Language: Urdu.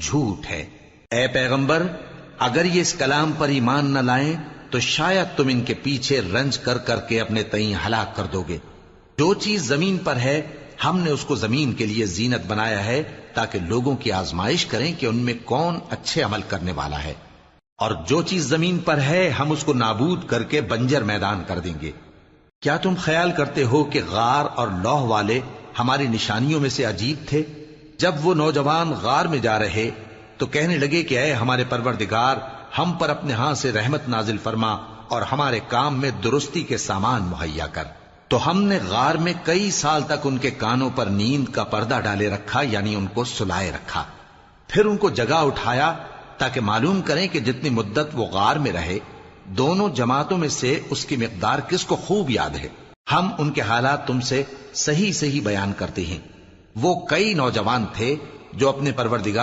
جھوٹ ہے۔ اے پیغمبر، اگر یہ اس کلام پر ایمان نہ لائیں تو شاید تم ان کے پیچھے رنج کر کر کے اپنے تئیں ہلاک کر دو گے۔ جو چیز زمین پر ہے ہم نے اس کو زمین کے لیے زینت بنایا ہے تاکہ لوگوں کی آزمائش کریں کہ ان میں کون اچھے عمل کرنے والا ہے، اور جو چیز زمین پر ہے ہم اس کو نابود کر کے بنجر میدان کر دیں گے۔ کیا تم خیال کرتے ہو کہ غار اور لوح والے ہماری نشانیوں میں سے عجیب تھے؟ جب وہ نوجوان غار میں جا رہے تو کہنے لگے کہ اے ہمارے پروردگار، ہم پر اپنے ہاں سے رحمت نازل فرما اور ہمارے کام میں درستی کے سامان مہیا کر۔ تو ہم نے غار میں کئی سال تک ان کے کانوں پر نیند کا پردہ ڈالے رکھا، یعنی ان کو سلائے رکھا۔ پھر ان کو جگا اٹھایا تاکہ معلوم کریں کہ جتنی مدت وہ غار میں رہے دونوں جماعتوں میں سے اس کی مقدار کس کو خوب یاد ہے۔ ہم ان کے حالات تم سے صحیح صحیح بیان کرتے ہیں۔ وہ کئی نوجوان تھے جو اپنے پروردگار